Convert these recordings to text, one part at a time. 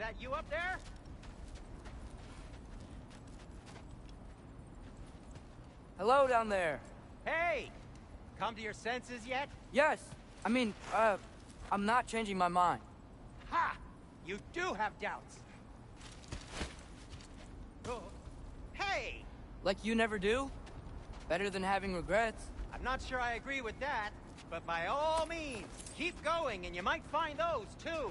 that you up there? Hello down there. Hey! Come to your senses yet? Yes. I mean, I'm not changing my mind. Ha! You do have doubts. Oh. Hey! Like you never do? Better than having regrets. I'm not sure I agree with that, but by all means, keep going and you might find those too.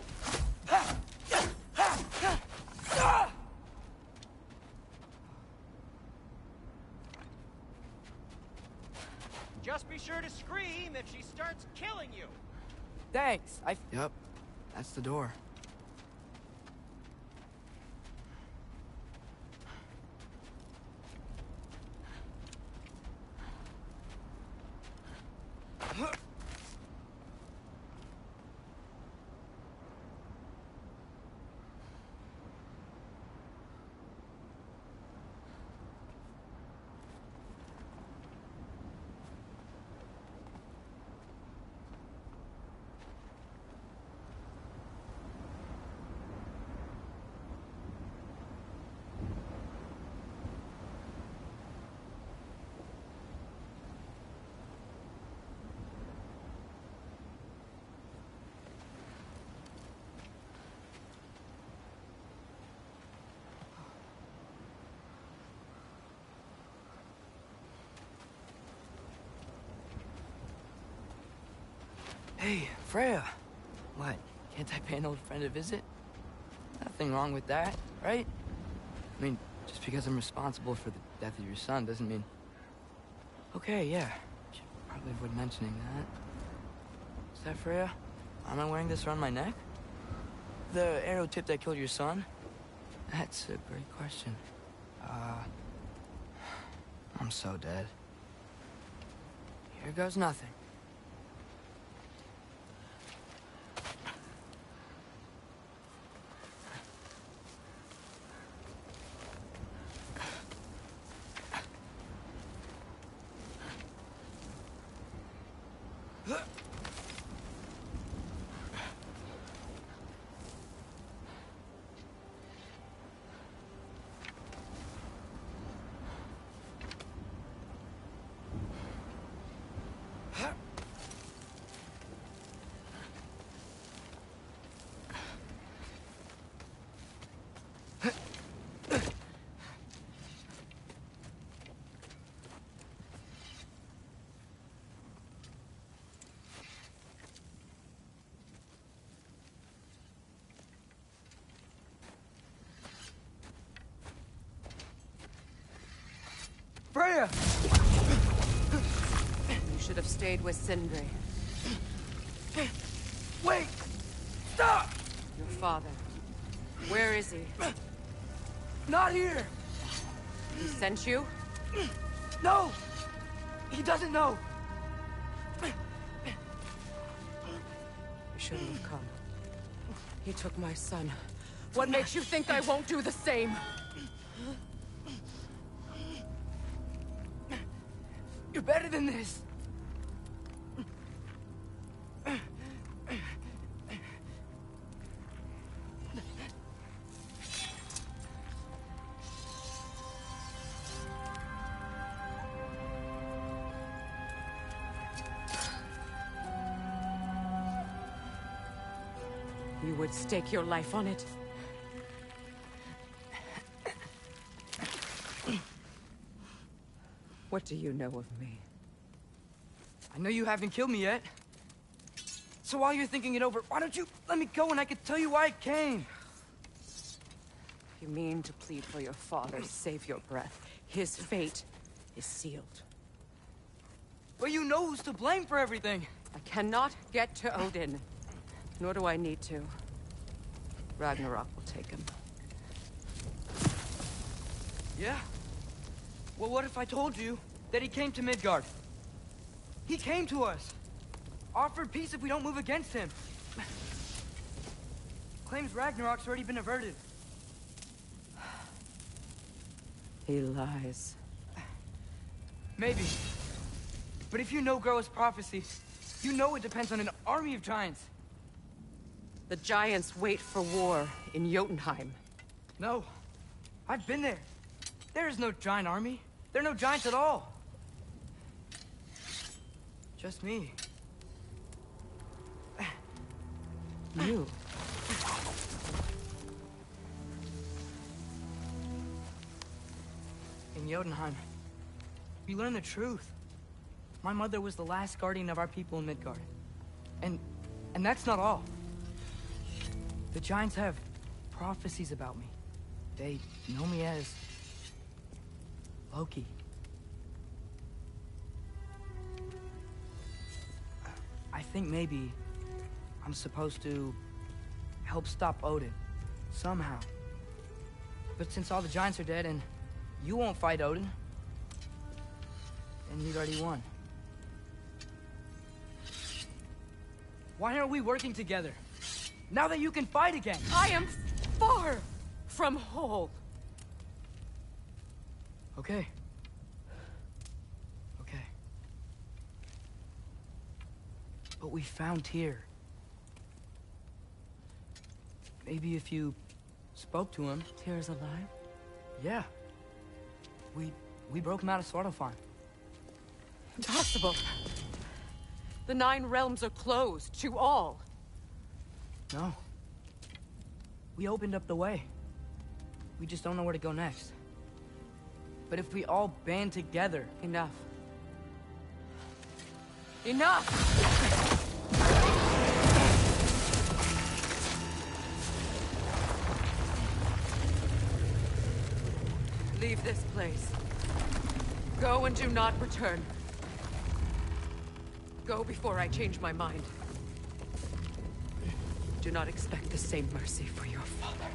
Just be sure to scream if she starts killing you. Thanks. Yep, that's the door. Hey, Freya. What? Can't I pay an old friend a visit? Nothing wrong with that, right? I mean, just because I'm responsible for the death of your son doesn't mean... Okay, yeah. Should probably avoid mentioning that. Is that Freya? Am I wearing this around my neck? The arrow tip that killed your son? That's a great question. I'm so dead. Here goes nothing. Freya! You should have stayed with Sindri. Wait! Stop! Your father. Where is he? Not here! He sent you? No! He doesn't know! You shouldn't have come. He took my son. What makes you think I won't do the same? You're better than this! You would stake your life on it? What do you know of me? I know you haven't killed me yet. So while you're thinking it over, why don't you let me go and I can tell you why I came? You mean to plead for your father, save your breath. His fate is sealed. But you know who's to blame for everything. I cannot get to Odin. Nor do I need to. Ragnarok will take him. Yeah? Well, what if I told you that he came to Midgard? He came to us. Offered peace if we don't move against him. Claims Ragnarok's already been averted. He lies. Maybe. But if you know Groa's prophecy, you know it depends on an army of giants. The Giants wait for war in Jotunheim. No. I've been there. There is no giant army. There are no giants at all. Just me. You. In Jotunheim, we learn the truth. My mother was the last guardian of our people in Midgard. And that's not all. The Giants have prophecies about me. They know me as Loki. I think maybe I'm supposed to help stop Odin, somehow. But since all the Giants are dead and you won't fight Odin, and you'd already won. Why aren't we working together? Now that you can fight again! I am far from whole. Okay. Okay. But we found Tyr. Maybe if you spoke to him... Tyr's alive? Yeah. We broke him out of Svartalfheim. Impossible. The 9 realms are closed to all. No. We opened up the way. We just don't know where to go next. But if we all band together... Enough. Enough! Leave this place. Go and do not return. Go before I change my mind. Do not expect the same mercy for your father.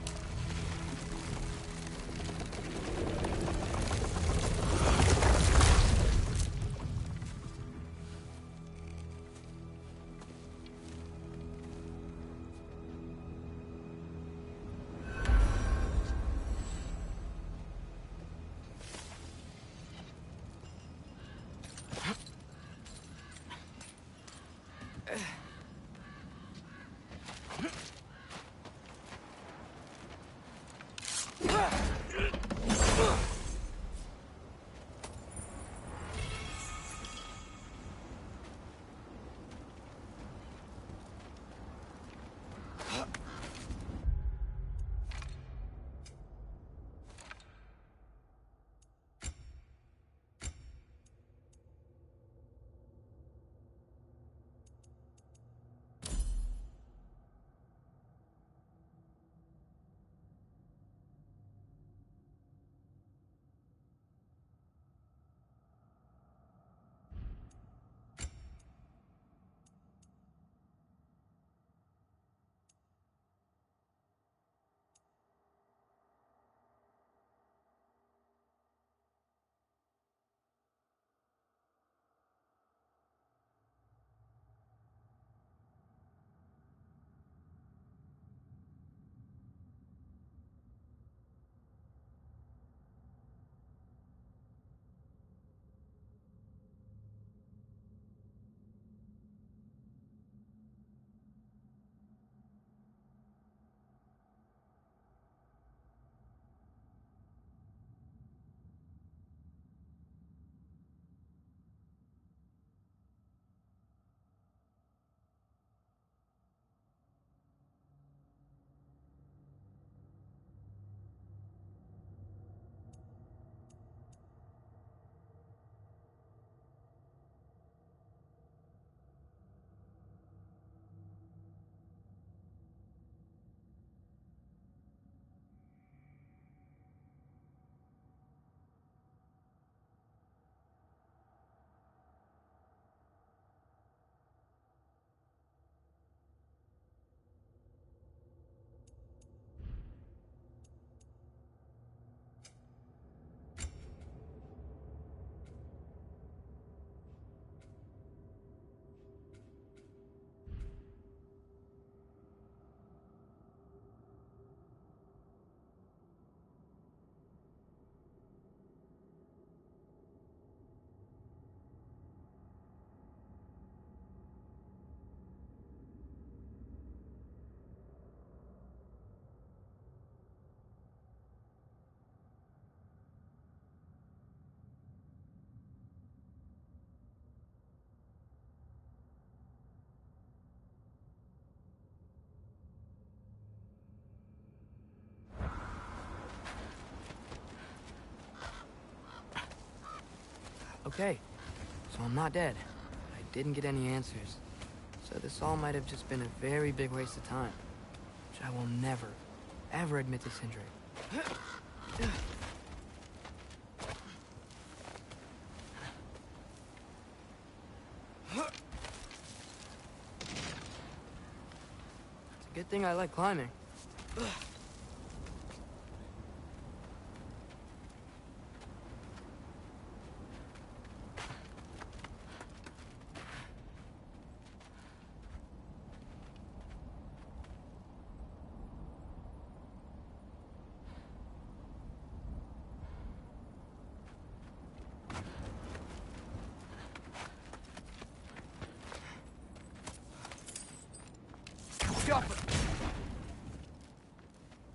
Okay, so I'm not dead. I didn't get any answers. So this all might have just been a very big waste of time. Which I will never, ever admit to Sindri. It's a good thing I like climbing.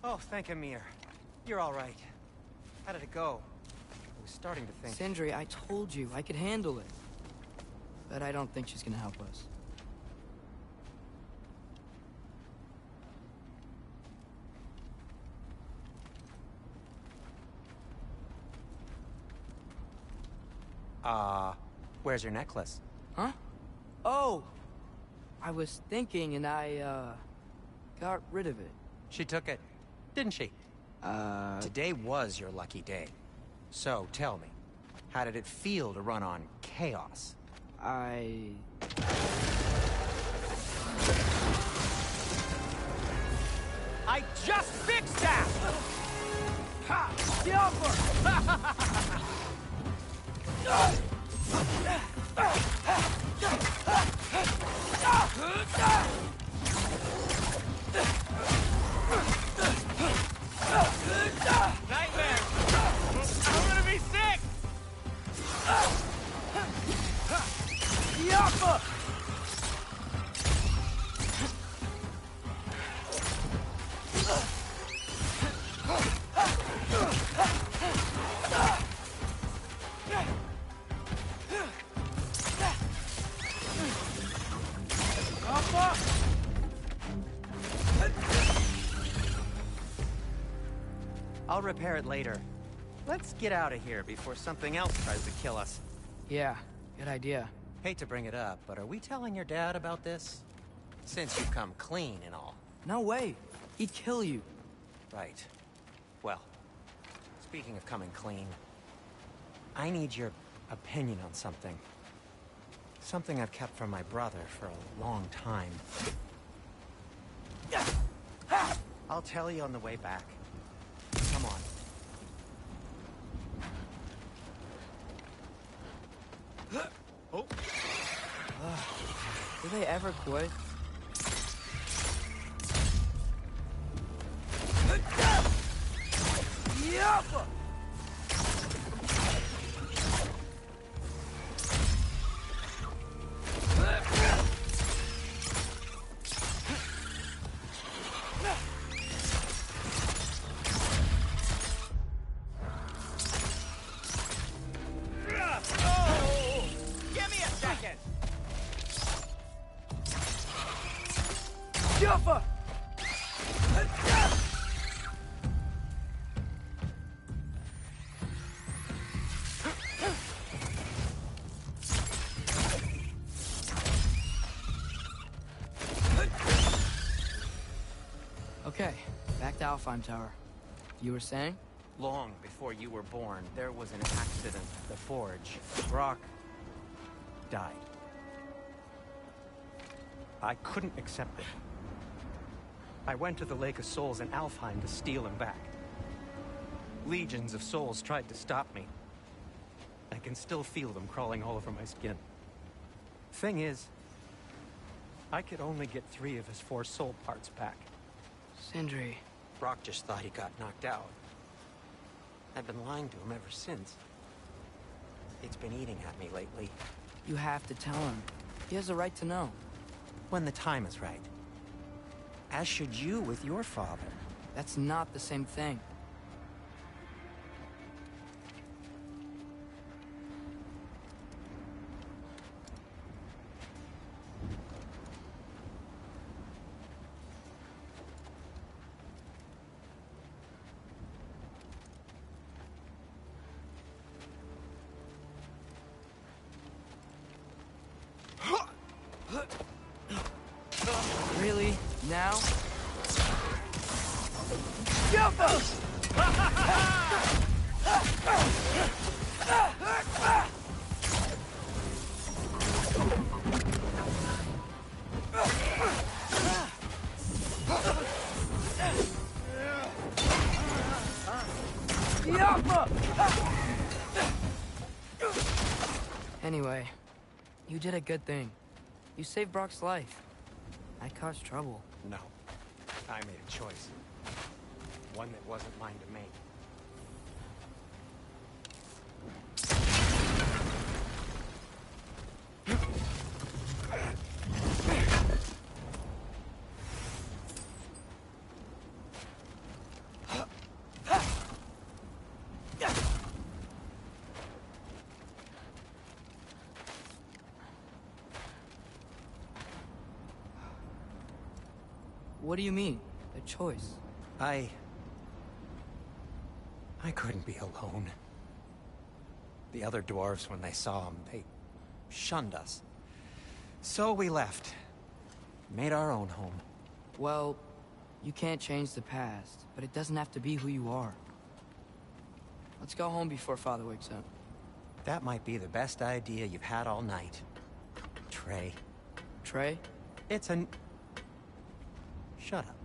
Oh, thank Amir. You're all right. How did it go? I was starting to think... Sindri, I told you I could handle it. But I don't think she's gonna help us. Where's your necklace? Huh? Oh! I was thinking and I, got rid of it. She took it, didn't she? Today was your lucky day. So, tell me, how did it feel to run on chaos? I just fixed that! Ha! Nightmare! I'm gonna be sick! Yappa! I'll repair it later. Let's get out of here before something else tries to kill us. Yeah, good idea. Hate to bring it up, but are we telling your dad about this? Since you've come clean and all. No way. He'd kill you. Right. Well, speaking of coming clean, I need your opinion on something. Something I've kept from my brother for a long time. I'll tell you on the way back. Come on. Oh. Do they ever quit? Yappa! Okay, back to Alfheim Tower. You were saying? Long before you were born, there was an accident at the forge. Brock died. I couldn't accept it. I went to the Lake of Souls in Alfheim to steal him back. Legions of souls tried to stop me. I can still feel them crawling all over my skin. Thing is, I could only get 3 of his 4 soul parts back. Sindri. Brock just thought he got knocked out. I've been lying to him ever since. It's been eating at me lately. You have to tell him. He has a right to know. When the time is right. As should you with your father. That's not the same thing. Really? Now? Anyway, you did a good thing. You saved Brock's life. I caused trouble. No. I made a choice. One that wasn't mine to make. What do you mean? A choice? I couldn't be alone. The other dwarves, when they saw him, they shunned us. So we left. Made our own home. Well, you can't change the past, but it doesn't have to be who you are. Let's go home before Father wakes up. That might be the best idea you've had all night. Trey. Trey? It's an... Shut up.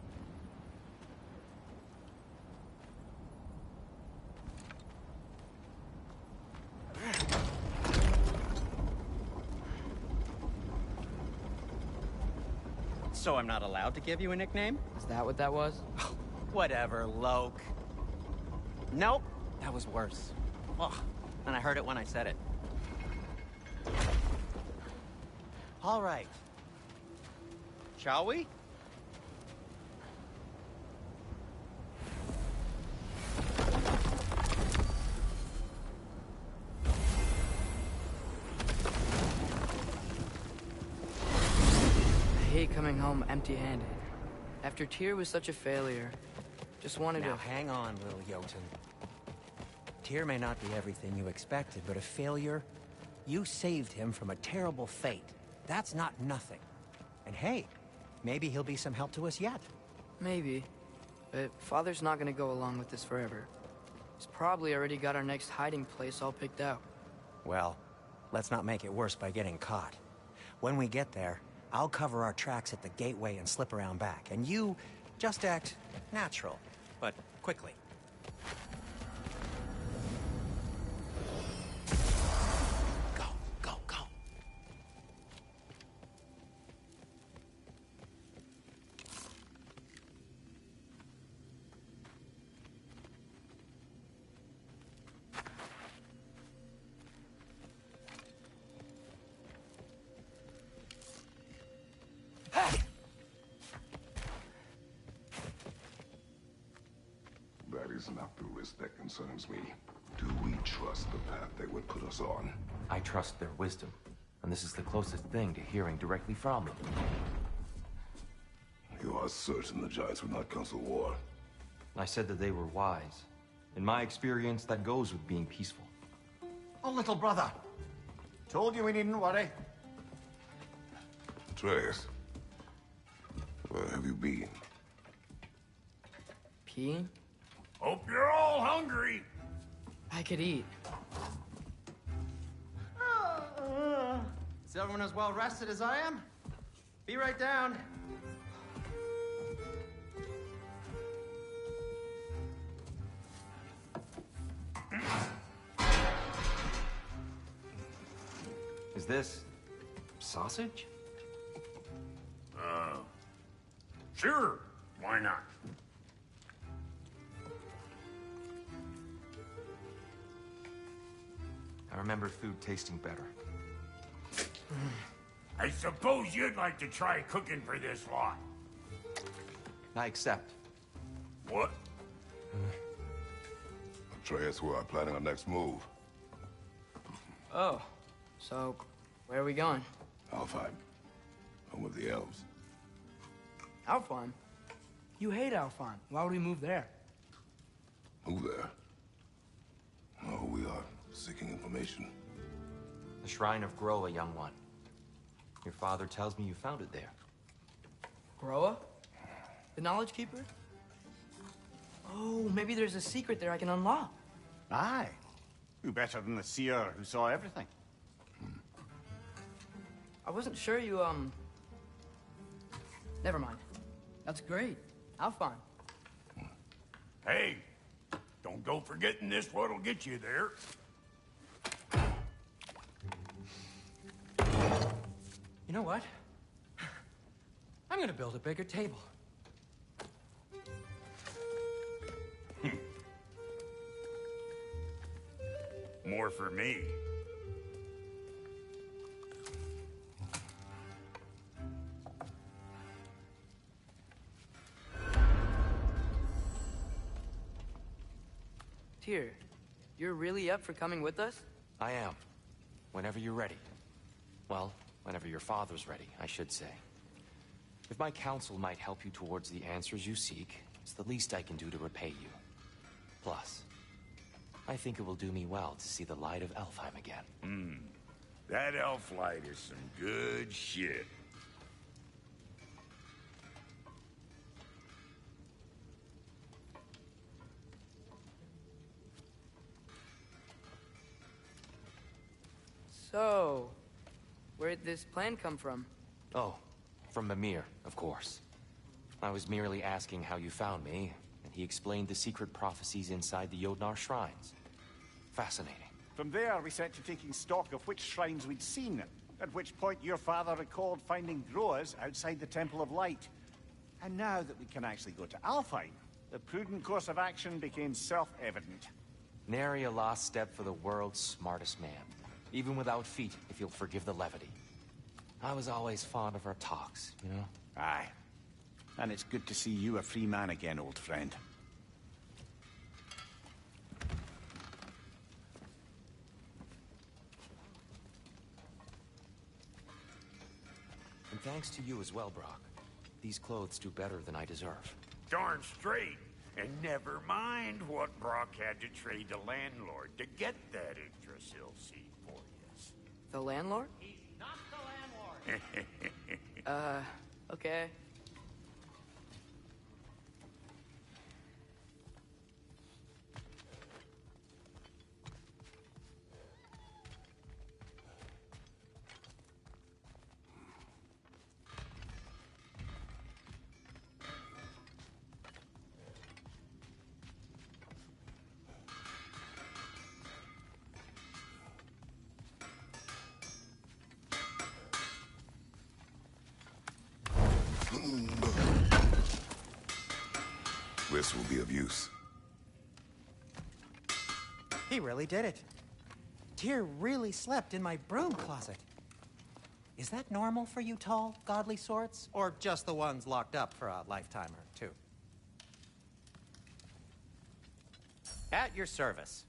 So I'm not allowed to give you a nickname? Is that what that was? Whatever, Loke. Nope, that was worse. Ugh, and I heard it when I said it. All right. Shall we? I hate coming home empty-handed. After Tyr was such a failure, just wanted Now to... hang on, little Jotun. Tyr may not be everything you expected, but a failure? You saved him from a terrible fate. That's not nothing. And hey, maybe he'll be some help to us yet. Maybe. But Father's not gonna go along with this forever. He's probably already got our next hiding place all picked out. Well, let's not make it worse by getting caught. When we get there, I'll cover our tracks at the gateway and slip around back. And you just act natural, but quickly. Go, go, go. That is not the risk that concerns me. Do we trust the path they would put us on? I trust their wisdom, and this is the closest thing to hearing directly from them. You are certain the Giants would not counsel war? I said that they were wise. In my experience, that goes with being peaceful. Oh, little brother. Told you we needn't worry. Atreus, where have you been? Peeing? Hope you're all hungry. I could eat. Is everyone as well rested as I am? Be right down. Is this sausage? Sure. Why not? I remember food tasting better. I suppose you'd like to try cooking for this lot. I accept. What? Atreus, we are planning our next move. Oh. So, where are we going? Alfheim. Home of the elves. Alfheim? You hate Alfheim. Why would we move there? Who there? Oh, we are seeking information. The Shrine of Groa, young one. Your father tells me you found it there. Groa? The Knowledge Keeper? Oh, maybe there's a secret there I can unlock. Aye. Who better than the seer who saw everything? I wasn't sure you, Never mind. That's great. Alfheim. Hey, don't go forgetting this what'll get you there. You know what? I'm gonna build a bigger table. More for me. Tyr, you're really up for coming with us? I am. Whenever you're ready. Well, whenever your father's ready, I should say. If my counsel might help you towards the answers you seek, it's the least I can do to repay you. Plus, I think it will do me well to see the light of Alfheim again. That elf light is some good shit. So, where'd this plan come from? Oh, from Mimir, of course. I was merely asking how you found me, and he explained the secret prophecies inside the Jotnar shrines. Fascinating. From there, we set to taking stock of which shrines we'd seen, at which point your father recalled finding Groas outside the Temple of Light. And now that we can actually go to Alfheim, the prudent course of action became self-evident. Nary a lost step for the world's smartest man. Even without feet, if you'll forgive the levity. I was always fond of our talks, you know? Aye. And it's good to see you a free man again, old friend. And thanks to you as well, Brock. These clothes do better than I deserve. Darn straight. And never mind what Brock had to trade the landlord to get that Yggdrasil seed for you. The landlord? He's not the landlord. Okay. This will be of use. He really did it. Tyr really slept in my broom closet. Is that normal for you tall, godly sorts? Or just the ones locked up for a lifetime or two? At your service.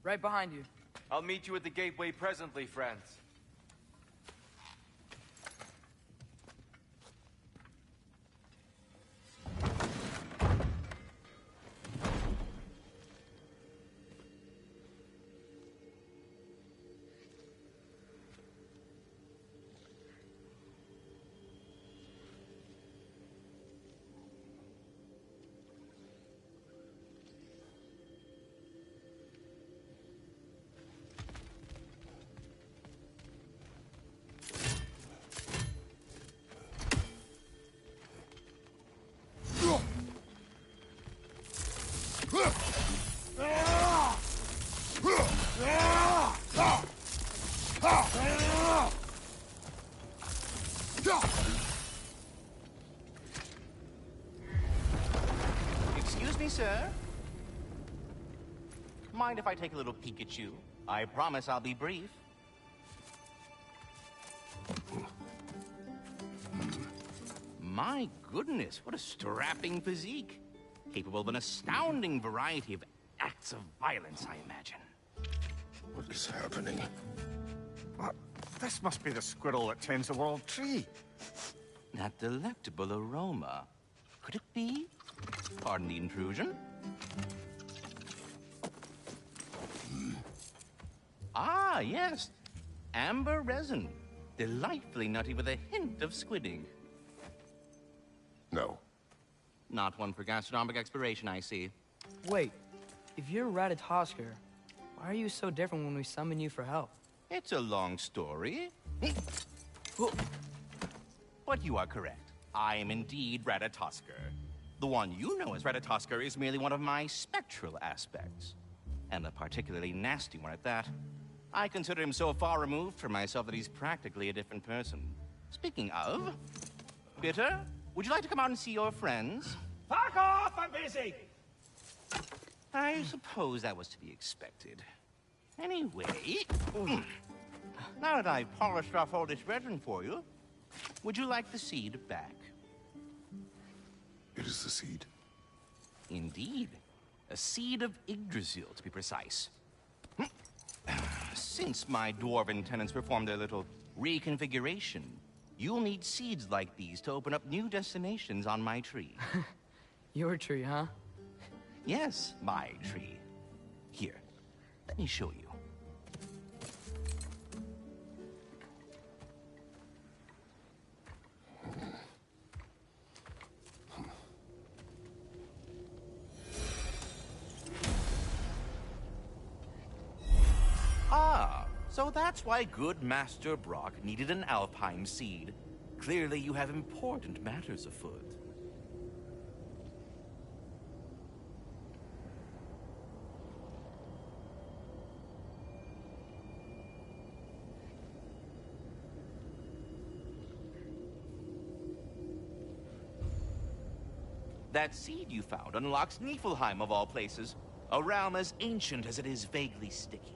Right behind you. I'll meet you at the gateway presently, friends. Excuse me, sir. Mind if I take a little peek at you? I promise I'll be brief. My goodness, what a strapping physique. Capable of an astounding variety of acts of violence, I imagine. What is happening? What? This must be the squirrel that tends the world tree. That delectable aroma. Could it be? Pardon the intrusion. Ah, yes. Amber resin. Delightfully nutty with a hint of squidding. No. Not one for gastronomic exploration, I see. Wait, if you're Ratatosker, why are you so different when we summon you for help? It's a long story. But you are correct. I am indeed Ratatosker. The one you know as Ratatosker is merely one of my spectral aspects. And a particularly nasty one at that. I consider him so far removed from myself that he's practically a different person. Speaking of... Bitter, would you like to come out and see your friends? Fuck off! I'm busy! I suppose that was to be expected. Anyway... Now that I've polished off all this resin for you, would you like the seed back? It is the seed. Indeed. A seed of Yggdrasil, to be precise. Since my dwarven tenants performed their little reconfiguration, you'll need seeds like these to open up new destinations on my tree. Your tree, huh? Yes, my tree. Here, let me show you. Ah, so that's why good Master Brock needed an Alpine seed. Clearly you have important matters afoot. That seed you found unlocks Niflheim of all places, a realm as ancient as it is vaguely sticky.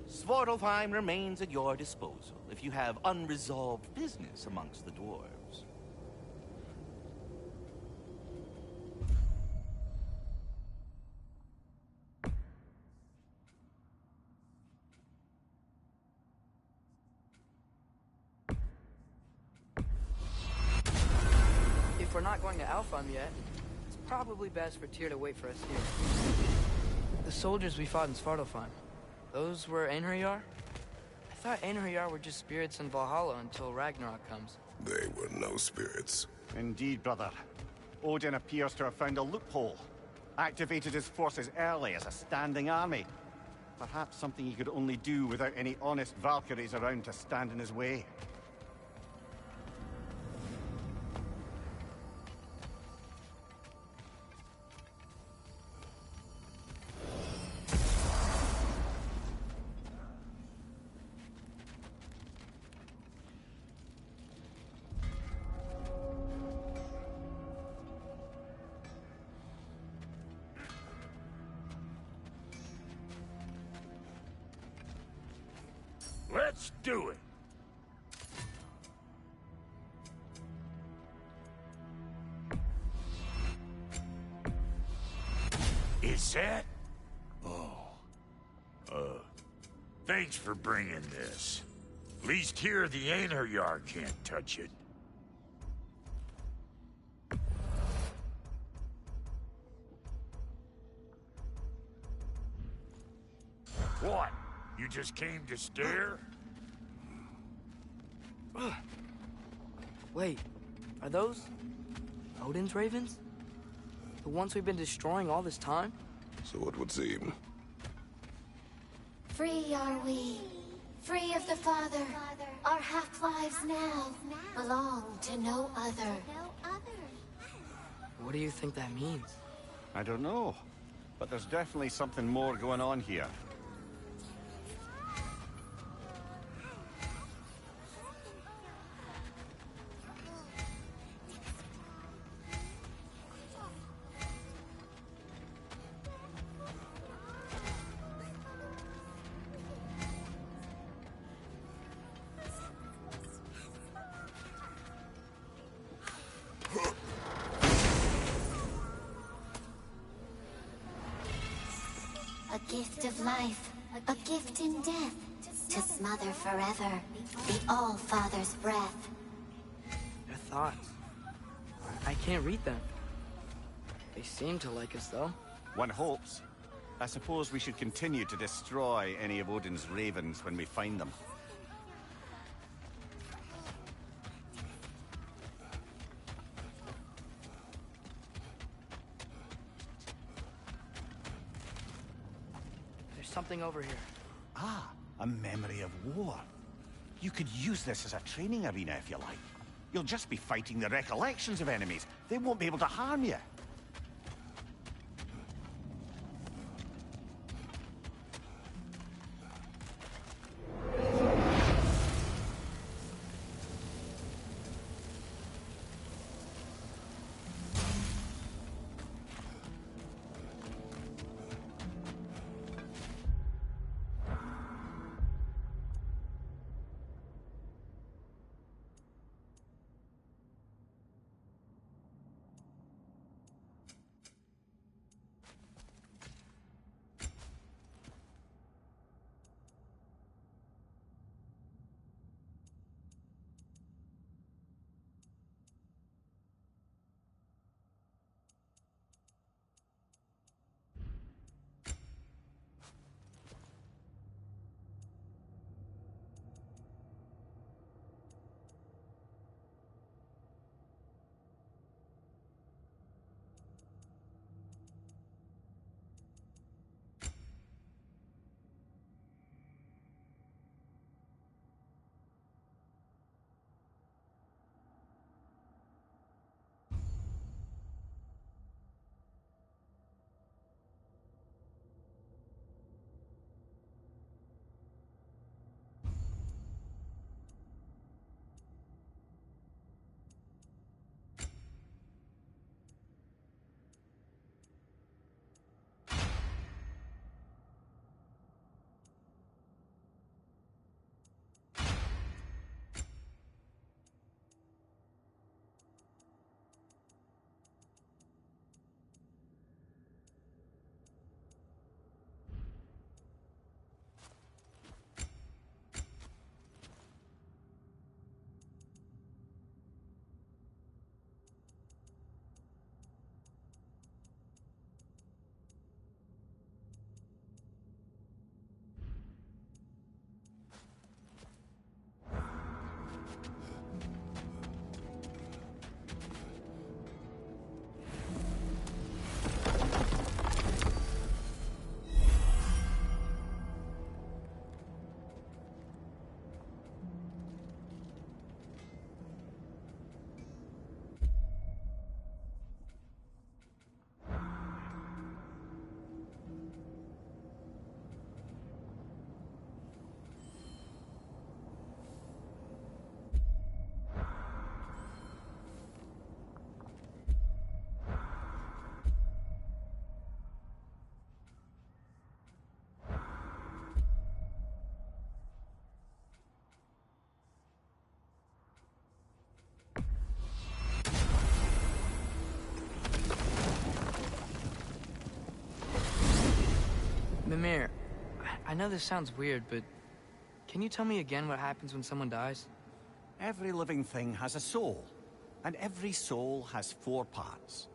Svartalfheim remains at your disposal if you have unresolved business amongst the dwarves. If we're not going to Alfheim yet, it's probably best for Tyr to wait for us here. The soldiers we fought in Svartalfheim, those were Einherjar? I thought Einherjar were just spirits in Valhalla until Ragnarok comes. They were no spirits. Indeed, brother. Odin appears to have found a loophole. Activated his forces early as a standing army. Perhaps something he could only do without any honest Valkyries around to stand in his way. Let's do it. Is that? Oh. Thanks for bringing this. At least here the Einherjar can't touch it. What? You just came to stare? Wait, are those Odin's ravens? The ones we've been destroying all this time? So it would seem. Free are we, free of the Father. Our half-lives now belong to no other. What do you think that means? I don't know, but there's definitely something more going on here. A gift of life, a gift in death, to smother forever the All-Father's breath. Their thoughts. I can't read them. They seem to like us, though. One hopes. I suppose we should continue to destroy any of Odin's ravens when we find them. There's something over here. Ah, a memory of war. You could use this as a training arena if you like. You'll just be fighting the recollections of enemies. They won't be able to harm you. know this sounds weird, but can you tell me again what happens when someone dies? Every living thing has a soul, and every soul has 4 parts.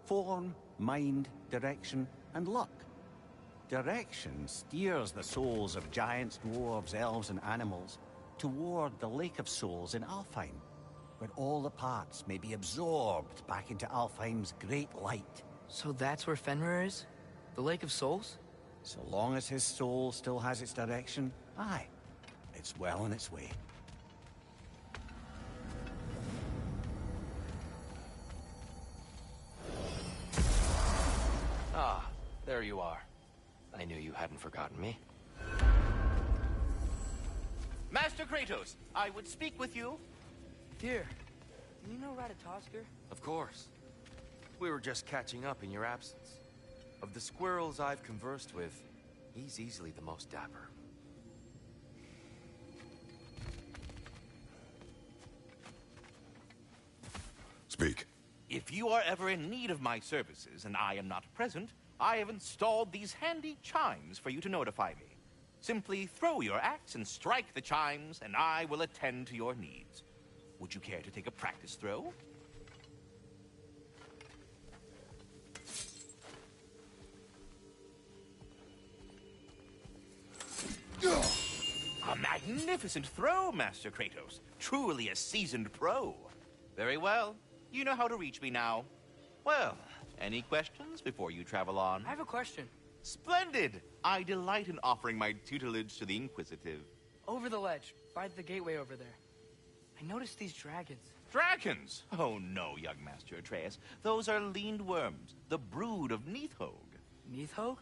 Form, mind, direction, and luck. Direction steers the souls of giants, dwarves, elves, and animals toward the Lake of Souls in Alfheim, where all the parts may be absorbed back into Alfheim's great light. So that's where Fenrir is? The Lake of Souls? So long as his soul still has its direction, aye, it's well on its way. Ah, there you are. I knew you hadn't forgotten me. Master Kratos, I would speak with you. Dear, do you know Ratatoskr? Of course. We were just catching up in your absence. Of the squirrels I've conversed with, he's easily the most dapper. Speak. If you are ever in need of my services and I am not present, I have installed these handy chimes for you to notify me. Simply throw your axe and strike the chimes, and I will attend to your needs. Would you care to take a practice throw? A magnificent throw, Master Kratos. Truly a seasoned pro. Very well. You know how to reach me now. Well, any questions before you travel on? I have a question. Splendid! I delight in offering my tutelage to the inquisitive. Over the ledge, by the gateway over there. I noticed these dragons. Dragons? Oh no, young Master Atreus. Those are leaned worms, the brood of Neithhog. Neithhog?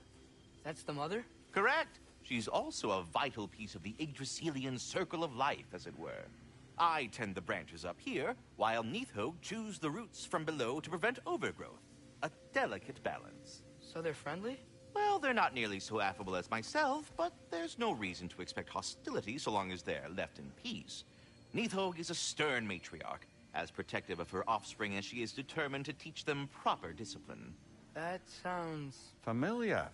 That's the mother? Correct. She's also a vital piece of the Yggdrasilian circle of life, as it were. I tend the branches up here, while Neithhog chews the roots from below to prevent overgrowth. A delicate balance. So they're friendly? Well, they're not nearly so affable as myself, but there's no reason to expect hostility so long as they're left in peace. Neithhog is a stern matriarch, as protective of her offspring as she is determined to teach them proper discipline. That sounds... familiar.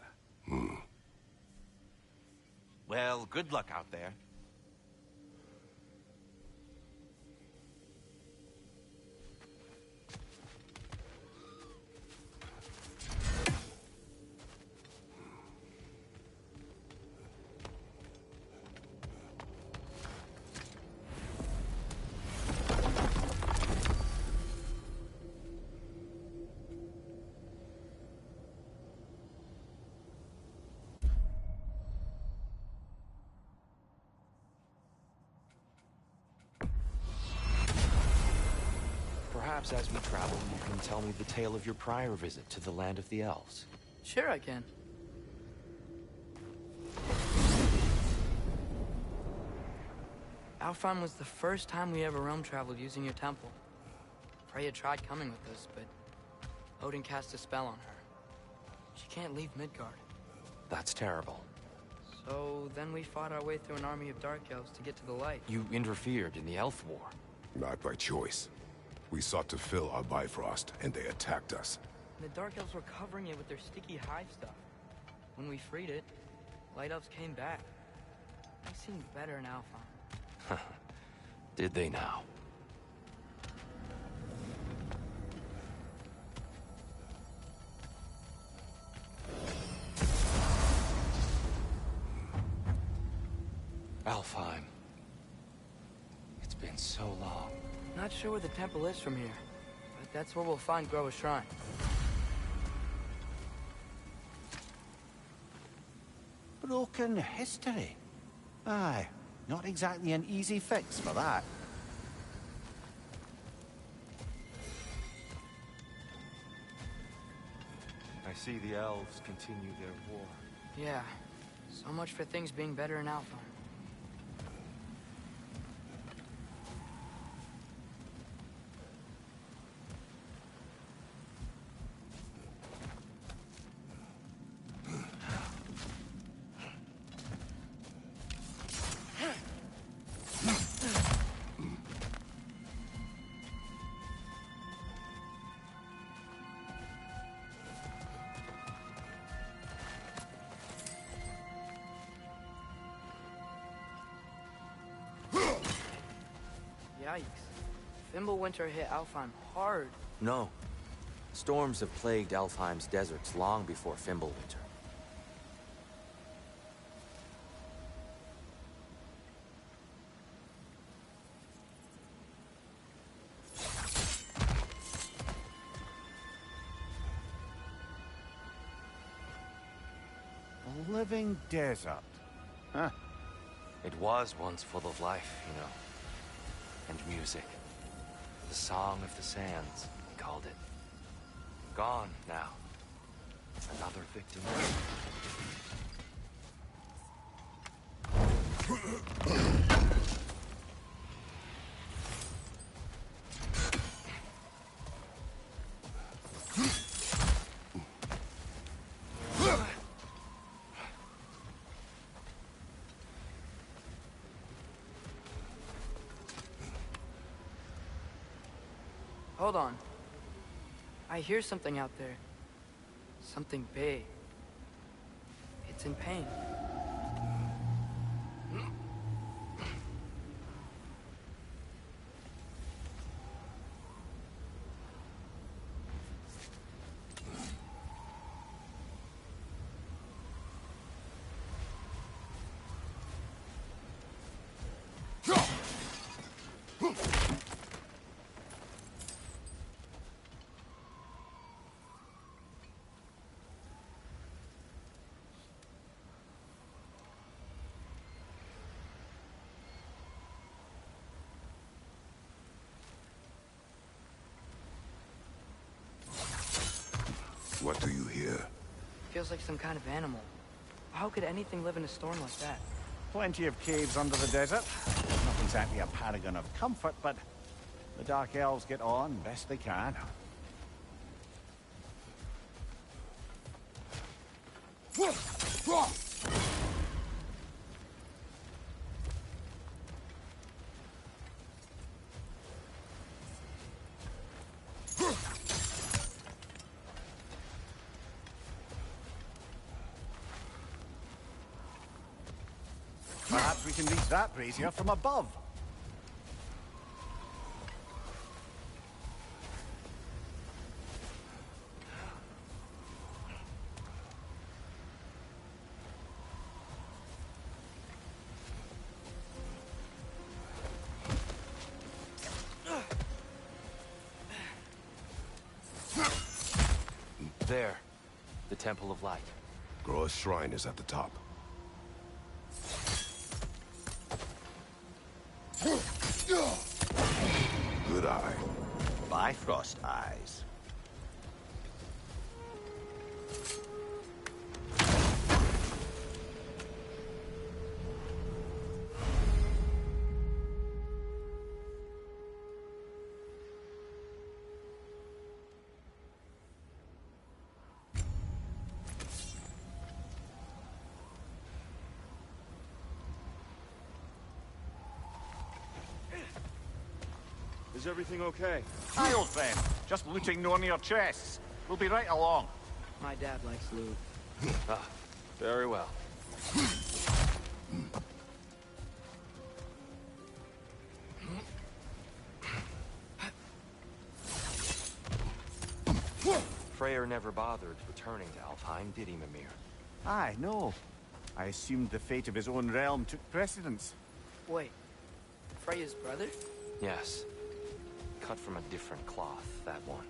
Well, good luck out there. Perhaps as we travel, you can tell me the tale of your prior visit to the land of the elves. Sure I can. Alfheim was the first time we ever realm traveled using your temple. Freya tried coming with us, but Odin cast a spell on her. She can't leave Midgard. That's terrible. So then we fought our way through an army of dark elves to get to the light. You interfered in the elf war. Not by choice. We sought to fill our Bifrost, and they attacked us. The dark elves were covering it with their sticky hive stuff. When we freed it, light elves came back. They seemed better in Alfheim. Did they now? Alfheim. It's been so long. Not sure where the temple is from here, but that's where we'll find Groa's shrine. Broken history. Aye, not exactly an easy fix for that. I see the elves continue their war. Yeah, so much for things being better in Alfheim. Yikes. Fimbulwinter hit Alfheim hard. No. Storms have plagued Alfheim's deserts long before Fimbulwinter. A living desert. Huh. It was once full of life, you know. And music. The Song of the Sands, they called it. Gone now. Another victim. Hold on. I hear something out there. Something big. It's in pain. What do you hear? Feels like some kind of animal. How could anything live in a storm like that? Plenty of caves under the desert. Not exactly a paragon of comfort, but the Dark Elves get on best they can. Perhaps we can reach that brazier from above. There. The Temple of Light. Groa's shrine is at the top. Good eye. Bifrost eyes. Is everything okay? Aye, old friend. Just looting no near chests. We'll be right along. My dad likes loot. Ah, very well. Freyr never bothered returning to Alfheim, did he, Mimir? Aye, no. I assumed the fate of his own realm took precedence. Wait. Freya's brother? Yes. Cut from a different cloth, that one.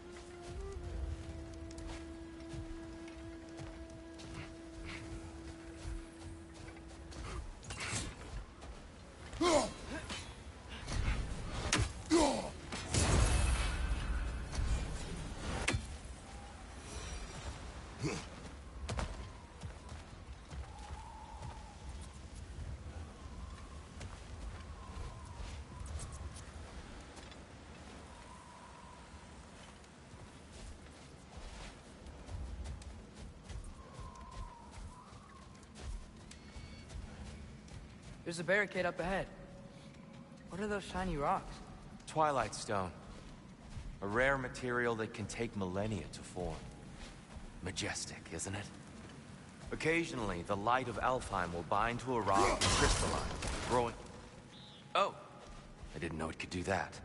There's a barricade up ahead. What are those shiny rocks? Twilight Stone. A rare material that can take millennia to form. Majestic, isn't it? Occasionally, the light of Alfheim will bind to a rock and crystalline, growing... Oh! I didn't know it could do that.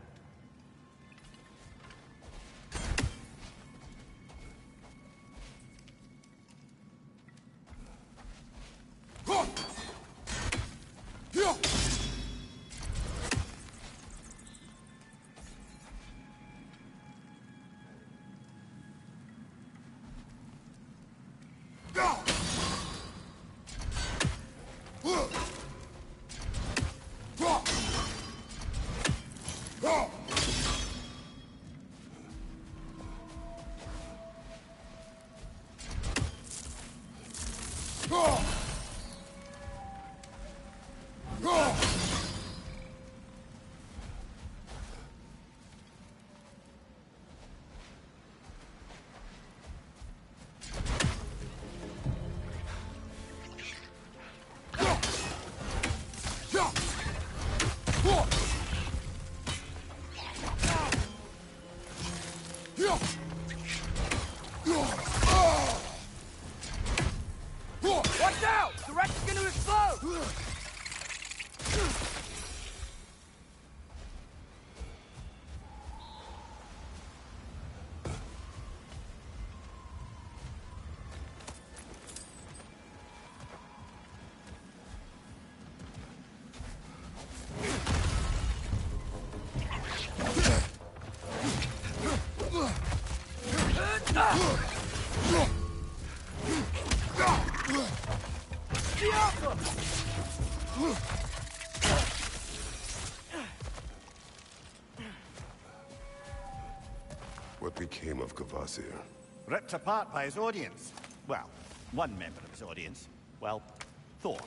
Watch out! The wreck's gonna explode! What became of Kvasir? Ripped apart by his audience. Well, one member of his audience. Well, Thor.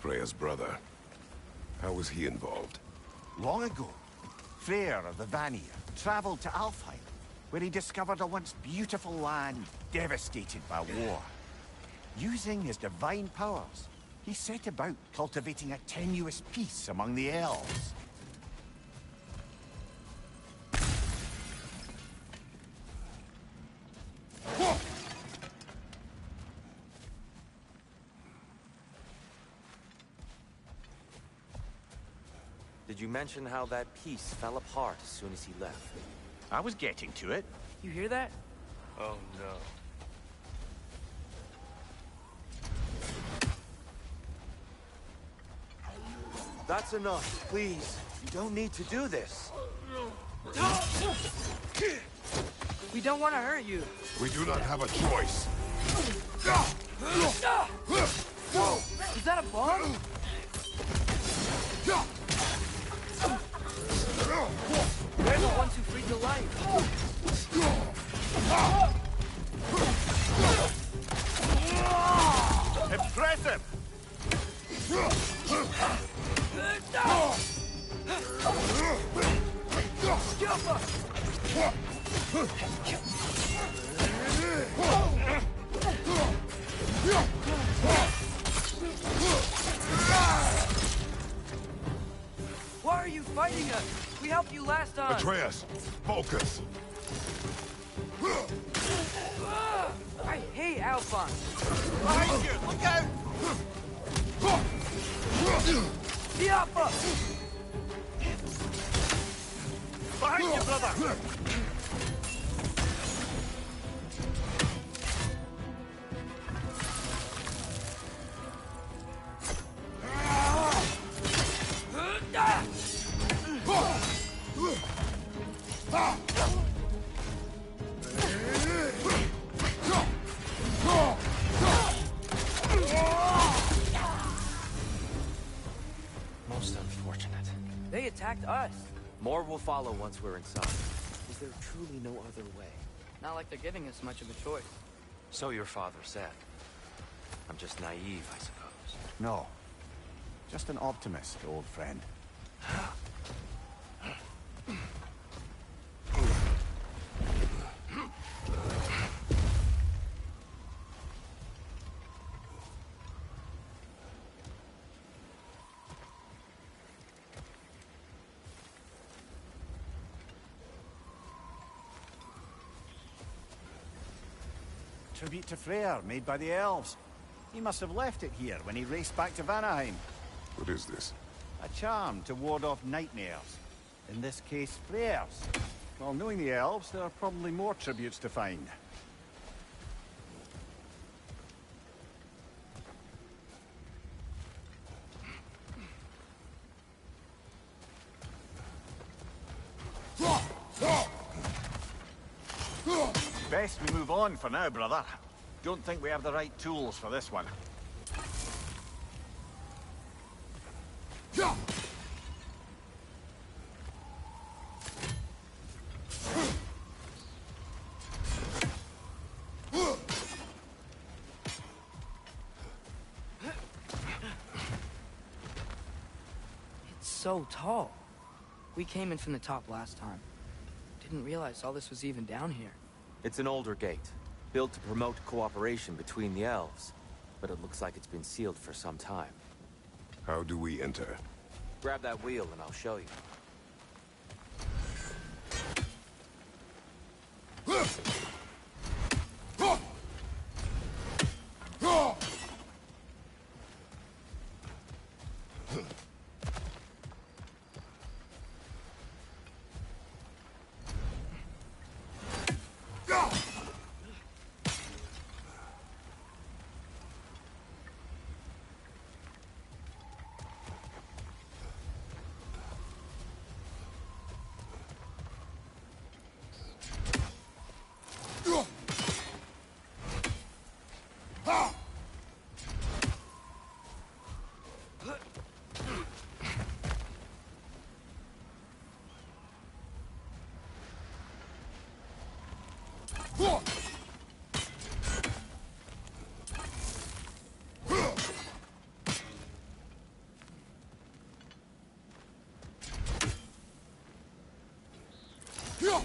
Freya's brother. How was he involved? Long ago, Freyr of the Vanir traveled to Alfheim, where he discovered a once beautiful land devastated by war. Using his divine powers, he set about cultivating a tenuous peace among the elves. Did you mention how that piece fell apart as soon as he left? I was getting to it. You hear that? Oh, no. That's enough, please. You don't need to do this. We don't want to hurt you. We do not have a choice. Is that a bomb? They're the ones who freed the light. Impressive! Why are you fighting us? We helped you last time. Atreus, focus. I hate Alphonse. Behind you! Look out! Diapa! Behind you, brother! Most unfortunate. They attacked us. More will follow once we're inside. Is there truly no other way? Not like they're giving us much of a choice. So your father said. I'm just naive, I suppose. No. Just an optimist, old friend. Tribute to Freyr, made by the elves. He must have left it here when he raced back to Vanaheim. What is this? A charm to ward off nightmares. In this case, Freyr's. Well, knowing the elves, there are probably more tributes to find. Best we move on for now, brother. Don't think we have the right tools for this one. It's so tall. We came in from the top last time. Didn't realize all this was even down here. It's an older gate, built to promote cooperation between the elves. But it looks like it's been sealed for some time. How do we enter? Grab that wheel and I'll show you. Yeah!